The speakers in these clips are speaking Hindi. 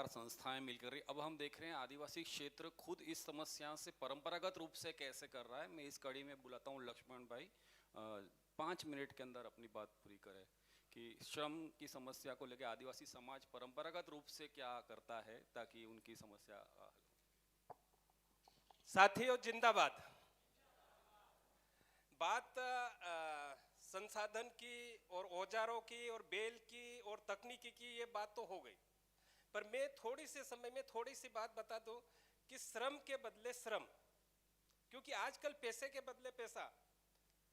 सरकार, संस्थाएं मिलकर, अब हम देख रहे हैं आदिवासी क्षेत्र खुद इस समस्या से परंपरागत रूप से कैसे कर रहा है। मैं इस कड़ी में बुलाता हूँ लक्ष्मण भाई, 5 मिनट के अंदर अपनी बात पूरी करें कि श्रम की समस्या को लेकर आदिवासी समाज परंपरागत रूप से क्या करता है ताकि उनकी समस्या हल हो। साथियों जिंदाबाद। बात संसाधन की और औजारों की और बेल की और तकनीकी की, ये बात तो हो गई, पर मैं थोड़ी से समय में थोड़ी सी बात बता दूं कि श्रम के बदले श्रम, क्योंकि आजकल पैसे के बदले पैसा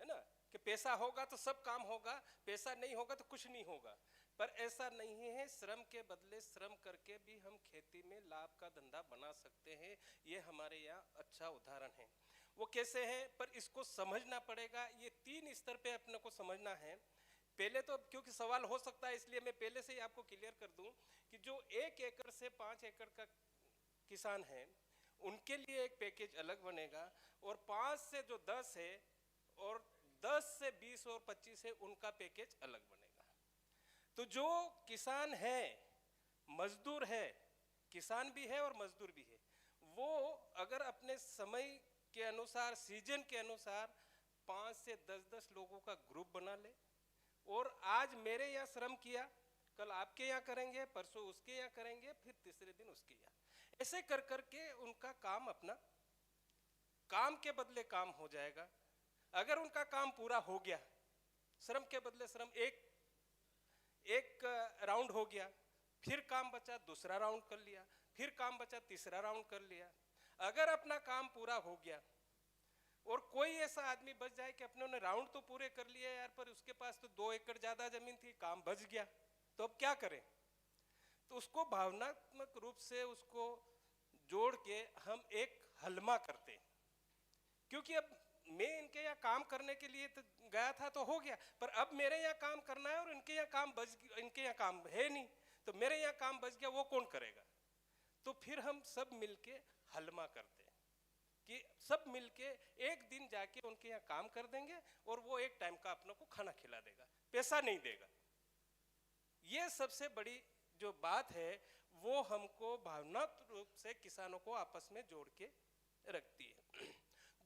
है ना, कि पैसा होगा तो सब काम होगा, पैसा नहीं होगा तो कुछ नहीं होगा। पर ऐसा नहीं है, श्रम के बदले श्रम करके भी हम खेती में लाभ का धंधा बना सकते हैं। ये हमारे यहाँ अच्छा उदाहरण है। वो कैसे है, पर इसको समझना पड़ेगा। ये 3 स्तर पे अपने को समझना है। पहले तो, क्योंकि सवाल हो सकता है, इसलिए मैं पहले से ही आपको क्लियर कर दूं कि जो 1 एकड़ से 5 एकड़ का किसान है उनके लिए एक पैकेज अलग बनेगा, और 5 से जो 10 है और 10 से 20 और 25 है उनका पैकेज अलग बनेगा। तो जो किसान है, मजदूर है, किसान भी है और मजदूर भी है, वो अगर अपने समय के अनुसार, सीजन के अनुसार 5 से 10-10 लोगों का ग्रुप बना ले, और आज मेरे यहाँ श्रम किया, कल आपके यहाँ करेंगे, परसों उसके यहाँ करेंगे, फिर तीसरे दिन उसके यहाँ, ऐसे कर करके उनका काम, अपना काम के बदले काम हो जाएगा। अगर उनका काम पूरा हो गया, श्रम के बदले श्रम, एक राउंड हो गया, फिर काम बचा दूसरा राउंड कर लिया, फिर काम बचा तीसरा राउंड कर लिया। अगर अपना काम पूरा हो गया और कोई ऐसा आदमी बच जाए कि अपने राउंड तो पूरे कर लिए यार, पर उसके पास तो 2 एकड़ ज्यादा जमीन थी, काम बच गया, तो अब क्या करें? तो उसको भावनात्मक रूप से उसको जोड़ के हम एक हलमा करते, क्योंकि अब मैं इनके यहाँ काम करने के लिए तो गया था तो हो गया, पर अब मेरे यहाँ काम करना है और इनके यहाँ काम इनके यहाँ काम है नहीं, तो मेरे यहाँ काम बच गया, वो कौन करेगा? तो फिर हम सब मिलके हलमा करते हैं कि सब मिलके एक दिन जाके उनके यहाँ काम कर देंगे और वो एक टाइम का अपनों को खाना खिला देगा, पैसा नहीं देगा। ये सबसे बड़ी जो बात है वो हमको भावनात्मक रूप से किसानों को आपस में जोड़ के रखती है।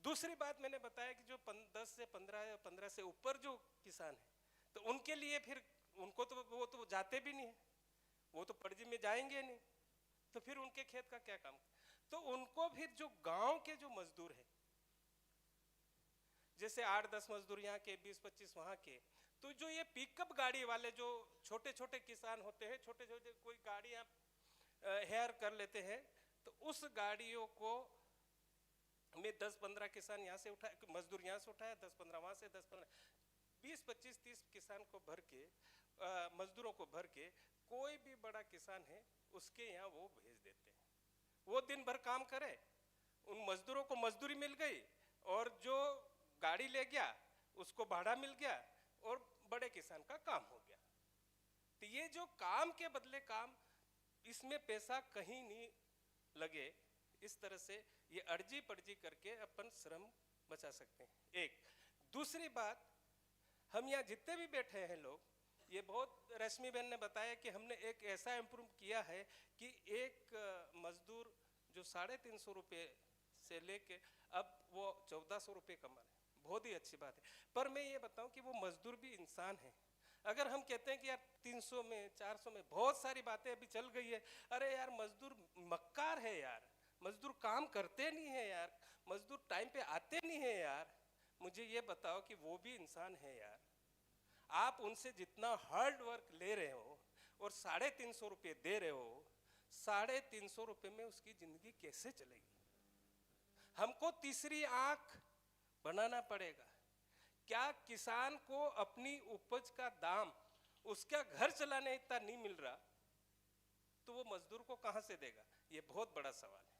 दूसरी बात मैंने बताया कि जो 10 से 15 या 15 से ऊपर जो किसान है, तो उनके लिए फिर उनको तो वो तो जाते भी नहीं है, वो तो पड़जी में जाएंगे नहीं, तो फिर उनके खेत का क्या काम? तो उनको फिर जो गांव के जो मजदूर है, जैसे 8-10 मजदूर यहाँ के, 20-25 वहां के, तो जो ये पिकअप गाड़ी वाले जो छोटे छोटे किसान होते हैं, छोटे छोटे कोई गाड़ियां हेयर कर लेते हैं, तो उस गाड़ियों को मैं 10-15 किसान यहाँ से उठाया, मजदूर यहाँ से उठाया, 10-15 वहां से, 10-15 20-25-30 किसान को भर के, मजदूरों को भर के, कोई भी बड़ा किसान है उसके यहाँ वो भेज देते हैं। वो दिन भर काम करे, उन मजदूरों को मजदूरी मिल गई, और जो गाड़ी ले गया उसको भाड़ा मिल गया, और बड़े किसान का काम हो गया। तो ये जो काम के बदले काम, इसमें पैसा कहीं नहीं लगे, इस तरह से ये अर्जी पर्जी करके अपन श्रम बचा सकते हैं। एक दूसरी बात, हम यहाँ जितने भी बैठे हैं लोग, ये बहुत रश्मि बहन ने बताया कि हमने एक ऐसा इम्प्रूव किया है कि एक मजदूर जो 350 रुपये से लेके अब वो 1400 रुपये कमा रहे, बहुत ही अच्छी बात है। पर मैं ये बताऊं कि वो मजदूर भी इंसान है। अगर हम कहते हैं कि यार 300 में 400 में, बहुत सारी बातें अभी चल गई है, अरे यार मजदूर मक्कार है यार, मजदूर काम करते नहीं है यार, मजदूर टाइम पे आते नहीं है यार, मुझे ये बताओ कि वो भी इंसान है यार। आप उनसे जितना हार्ड वर्क ले रहे हो और 350 रुपये दे रहे हो, 350 रुपये में उसकी जिंदगी कैसे चलेगी? हमको तीसरी आंख बनाना पड़ेगा। क्या किसान को अपनी उपज का दाम, उसका घर चलाने इतना नहीं मिल रहा, तो वो मजदूर को कहां से देगा? ये बहुत बड़ा सवाल है।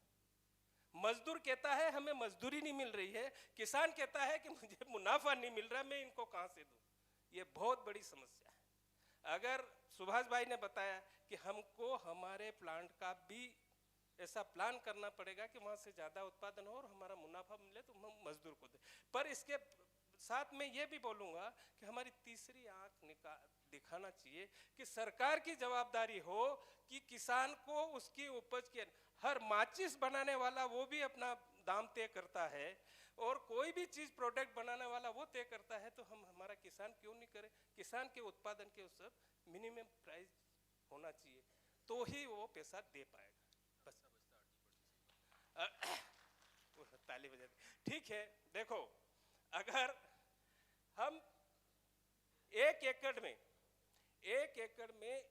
मजदूर कहता है हमें मजदूरी नहीं मिल रही है, किसान कहता है कि मुझे मुनाफा नहीं मिल रहा, मैं इनको कहां से दूं? ये बहुत बड़ी समस्या है। अगर सुभाष भाई ने बताया कि हमको हमारे प्लांट का भी ऐसा प्लान करना पड़ेगा कि वहां से ज्यादा उत्पादन हो और हमारा मुनाफा मिले, तो हम मजदूर को दे, पर इसके साथ में ये भी बोलूँगा कि हमारी तीसरी आंख दिखाना चाहिए कि सरकार की जवाबदारी हो कि किसान को उसकी उपज के हर माचिस बनाने वाला वो भी अपना दाम तय करता है और कोई भी चीज़ प्रोडक्ट बनाने वाला वो तय करता है, तो हम हमारा किसान क्यों नहीं करें? किसान के उत्पादन के उस सब मिनिमम प्राइस होना चाहिए, तो ही वो पैसा दे पाएगा। बस ताली बजा दी। ठीक है, देखो अगर हम एक एकड़ में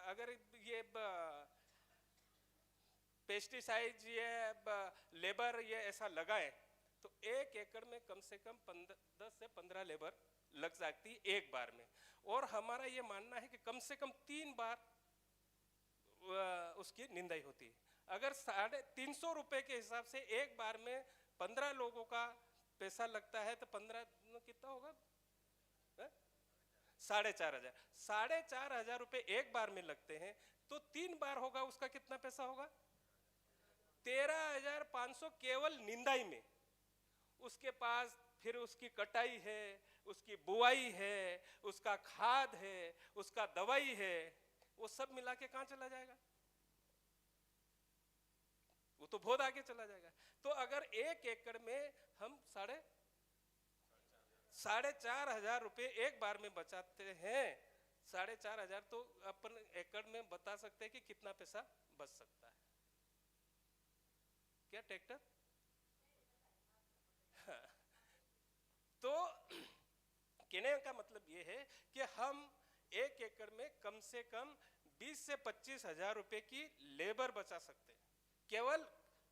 अगर ये पेस्टिसाइड ये लेबर ये ऐसा लगाए तो एक एकड़ में कम से कम 10 से 15 लेबर लग जाती एक बार में। और हमारा ये मानना है कि कम से कम 3 बार उसकी निंदाई होती है। अगर 350 रुपए के हिसाब से एक बार में 15 लोगों का पैसा लगता है तो 15 कितना होगा? 4,500। 4,500 रुपए एक बार में लगते हैं तो 3 बार होगा, उसका कितना पैसा होगा? 13,500 केवल निंदाई में। उसके पास फिर उसकी कटाई है, उसकी बुआई है, उसका खाद है, उसका दवाई है, वो सब मिला के कहां चला जाएगा? वो तो बहुत आगे चला जाएगा। तो अगर एक एकड़ में हम 4,500 रुपए एक बार में बचाते हैं, 4,500 तो अपन एकड़ में बता सकते हैं कि कितना पैसा बच सकता है। क्या ट्रैक्टर? हाँ। तो कहने का मतलब ये है कि हम एक एकड़ में कम से कम 20 से 25,000 रुपए की लेबर बचा सकते हैं, केवल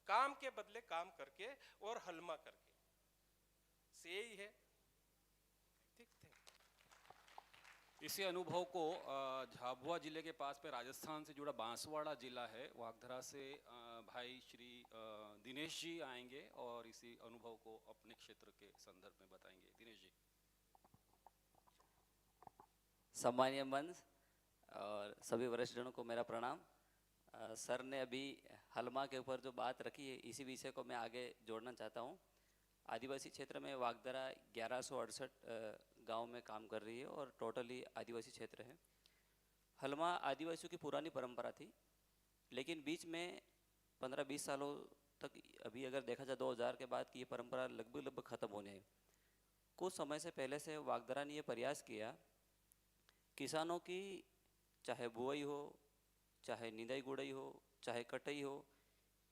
काम के बदले काम करके और हलमा करके। यही है। ठीक थे। इसी अनुभव को झाबुआ जिले के पास में राजस्थान से जुड़ा बांसवाड़ा जिला है, वागधरा से भाई श्री दिनेश जी आएंगे और इसी अनुभव को अपने क्षेत्र के संदर्भ में बताएंगे। दिनेश जी। सम्मानीय मंच और सभी वरिष्ठजनों को मेरा प्रणाम। सर ने अभी हलमा के ऊपर जो बात रखी है, इसी विषय को मैं आगे जोड़ना चाहता हूँ। आदिवासी क्षेत्र में वागधरा 1168 गांव में काम कर रही है और टोटली आदिवासी क्षेत्र है। हलमा आदिवासियों की पुरानी परंपरा थी, लेकिन बीच में 15-20 सालों तक, अभी अगर देखा जाए 2000 के बाद की ये परंपरा लगभग ख़त्म होने है। कुछ समय से पहले से वागधरा ने ये प्रयास किया, किसानों की चाहे बुआई हो, चाहे निदाई गुड़ाई हो, चाहे कटाई हो,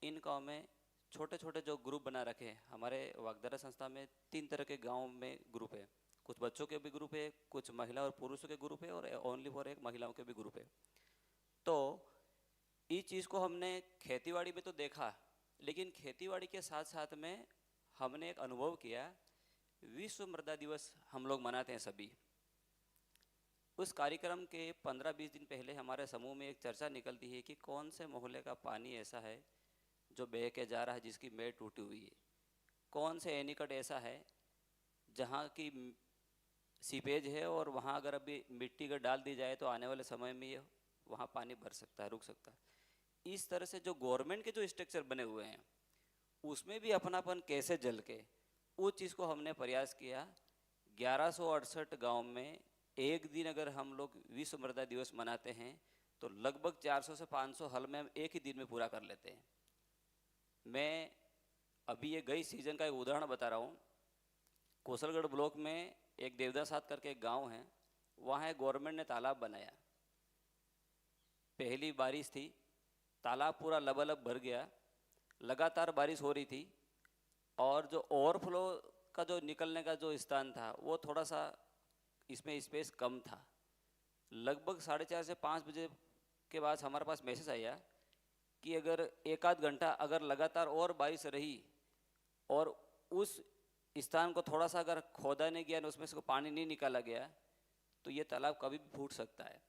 इन गाँव में छोटे छोटे जो ग्रुप बना रखे हैं। हमारे वागधरा संस्था में 3 तरह के गांव में ग्रुप है, कुछ बच्चों के भी ग्रुप है, कुछ महिला और पुरुषों के ग्रुप है और ओनली फॉर एक महिलाओं के भी ग्रुप है। तो इस चीज़ को हमने खेतीबाड़ी में तो देखा, लेकिन खेतीबाड़ी के साथ साथ में हमने एक अनुभव किया। विश्व मृदा दिवस हम लोग मनाते हैं सभी। उस कार्यक्रम के 15-20 दिन पहले हमारे समूह में एक चर्चा निकलती है कि कौन से मोहल्ले का पानी ऐसा है जो बह के जा रहा है, जिसकी मेड़ टूटी हुई है, कौन से एनीकट ऐसा है जहाँ की सीपेज है और वहाँ अगर अभी मिट्टी अगर डाल दी जाए तो आने वाले समय में ये वहाँ पानी भर सकता है, रुक सकता है। इस तरह से जो गवर्नमेंट के जो स्ट्रक्चर बने हुए हैं उसमें भी अपनापन कैसे जल के, उस चीज़ को हमने प्रयास किया। 1168 गाँव में एक दिन अगर हम लोग विश्व मृदा दिवस मनाते हैं तो लगभग 400 से 500 हल में हम एक ही दिन में पूरा कर लेते हैं। मैं अभी ये गई सीजन का एक उदाहरण बता रहा हूँ। कोसलगढ़ ब्लॉक में एक देवदासात करके एक गांव है, वहाँ गवर्नमेंट ने तालाब बनाया। पहली बारिश थी, तालाब पूरा लबालब भर गया, लगातार बारिश हो रही थी और जो ओवरफ्लो का जो निकलने का जो स्थान था वो थोड़ा सा इसमें स्पेस कम था। लगभग 4:30 से 5 बजे के बाद हमारे पास मैसेज आया कि अगर 1-आध घंटा अगर लगातार और बारिश रही और उस स्थान को थोड़ा सा अगर खोदा नहीं गया, उसमें से पानी नहीं निकाला गया, तो ये तालाब कभी भी फूट सकता है।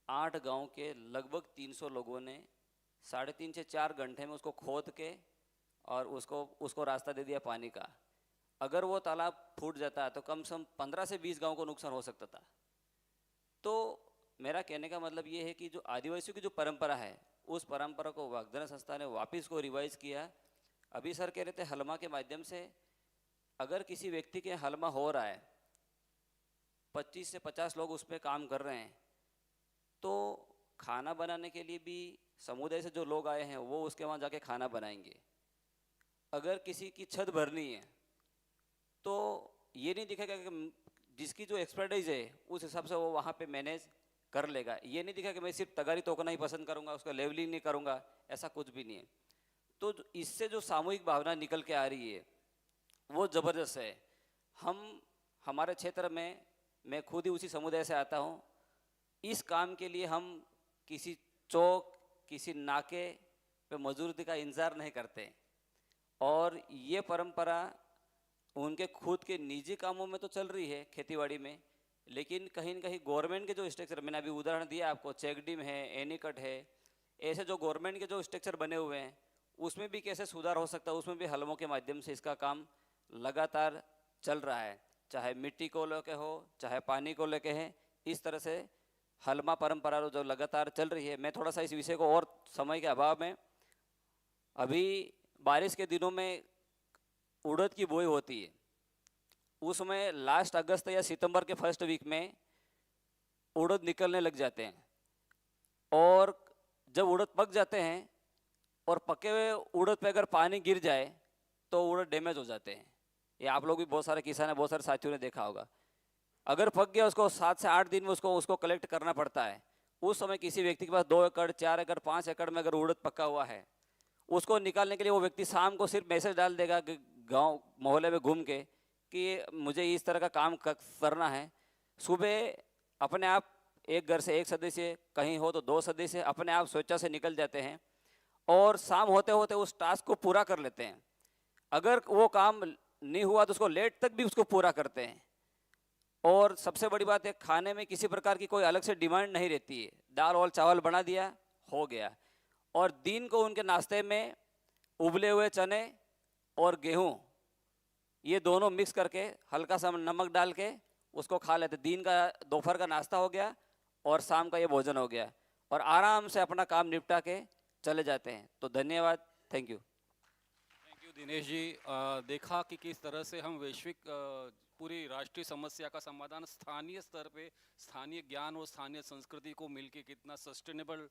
8 गांव के लगभग 300 लोगों ने 3.5 से 4 घंटे में उसको खोद के और उसको रास्ता दे दिया पानी का। अगर वो तालाब फूट जाता तो कम से कम 15 से 20 गांव को नुकसान हो सकता था। तो मेरा कहने का मतलब ये है कि जो आदिवासियों की जो परंपरा है, उस परंपरा को वागधरा संस्था ने वापस को रिवाइज किया। अभी सर कह रहे थे हलमा के माध्यम से अगर किसी व्यक्ति के हलमा हो रहा है, 25 से 50 लोग उस पर काम कर रहे हैं, तो खाना बनाने के लिए भी समुदाय से जो लोग आए हैं वो उसके वहाँ जाके खाना बनाएंगे। अगर किसी की छत भरनी है तो ये नहीं दिखेगा कि जिसकी जो एक्सपर्टाइज है उस हिसाब से वो वहाँ पे मैनेज कर लेगा। ये नहीं दिखेगा कि मैं सिर्फ तगारी तोड़ना ही पसंद करूँगा, उसका लेवलिंग नहीं करूँगा, ऐसा कुछ भी नहीं है। तो इससे जो सामूहिक भावना निकल के आ रही है वो ज़बरदस्त है। हमारे क्षेत्र में, मैं खुद ही उसी समुदाय से आता हूँ, इस काम के लिए हम किसी चौक, किसी नाके पे मजदूरी का इंतज़ार नहीं करते। और ये परंपरा उनके खुद के निजी कामों में तो चल रही है, खेतीबाड़ी में, लेकिन कहीं न कहीं गवर्नमेंट के जो स्ट्रक्चर, मैंने अभी उदाहरण दिया आपको, चेक-डैम है, एनीकट है, ऐसे जो गवर्नमेंट के जो स्ट्रक्चर बने हुए हैं उसमें भी कैसे सुधार हो सकता है, उसमें भी हलमों के माध्यम से इसका काम लगातार चल रहा है। चाहे मिट्टी को लेके हो, चाहे पानी को लेके है, इस तरह से हलमा परंपरा जो लगातार चल रही है। मैं थोड़ा सा इस विषय को, और समय के अभाव में, अभी बारिश के दिनों में उड़द की बुआई होती है, उसमें लास्ट अगस्त या सितंबर के फर्स्ट वीक में उड़द निकलने लग जाते हैं। और जब उड़द पक जाते हैं और पके हुए उड़द पे अगर पानी गिर जाए तो उड़द डैमेज हो जाते हैं। ये आप लोग भी, बहुत सारे किसान हैं, बहुत सारे साथियों ने देखा होगा। अगर पक गया उसको 7 से 8 दिन में उसको कलेक्ट करना पड़ता है। उस समय किसी व्यक्ति के पास 2 एकड़, 4 एकड़, 5 एकड़ में अगर उड़द पका हुआ है, उसको निकालने के लिए वो व्यक्ति शाम को सिर्फ मैसेज डाल देगा कि गांव मोहल्ले में घूम के कि मुझे इस तरह का काम करना है। सुबह अपने आप एक घर से एक सदस्य, कहीं हो तो 2 सदस्य अपने आप स्वेच्छा से निकल जाते हैं और शाम होते होते उस टास्क को पूरा कर लेते हैं। अगर वो काम नहीं हुआ तो उसको लेट तक भी उसको पूरा करते हैं। और सबसे बड़ी बात है, खाने में किसी प्रकार की कोई अलग से डिमांड नहीं रहती है। दाल और चावल बना दिया, हो गया। और दिन को उनके नाश्ते में उबले हुए चने और गेहूं, ये दोनों मिक्स करके हल्का सा नमक डाल के उसको खा लेते। दिन का, दोपहर का नाश्ता हो गया और शाम का ये भोजन हो गया, और आराम से अपना काम निपटा के चले जाते हैं। तो धन्यवाद, thank you. Thank you Dinesh ji. देखा कि किस तरह से हम वैश्विक पूरी राष्ट्रीय समस्या का समाधान स्थानीय स्तर पे, स्थानीय ज्ञान और स्थानीय संस्कृति को मिलके कितना सस्टेनेबल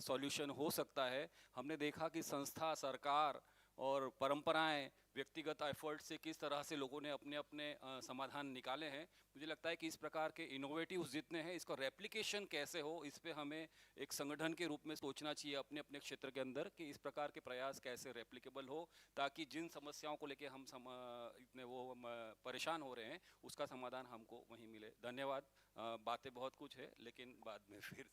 सॉल्यूशन हो सकता है। हमने देखा कि संस्था, सरकार और परंपराएं, व्यक्तिगत एफर्ट से किस तरह से लोगों ने अपने अपने समाधान निकाले हैं। मुझे लगता है कि इस प्रकार के इनोवेटिव जितने हैं, इसका रेप्लिकेशन कैसे हो, इस पे हमें एक संगठन के रूप में सोचना चाहिए अपने अपने क्षेत्र के अंदर, कि इस प्रकार के प्रयास कैसे रेप्लिकेबल हो, ताकि जिन समस्याओं को लेके हम इतने परेशान हो रहे हैं उसका समाधान हमको वहीं मिले। धन्यवाद। बातें बहुत कुछ है, लेकिन बाद में फिर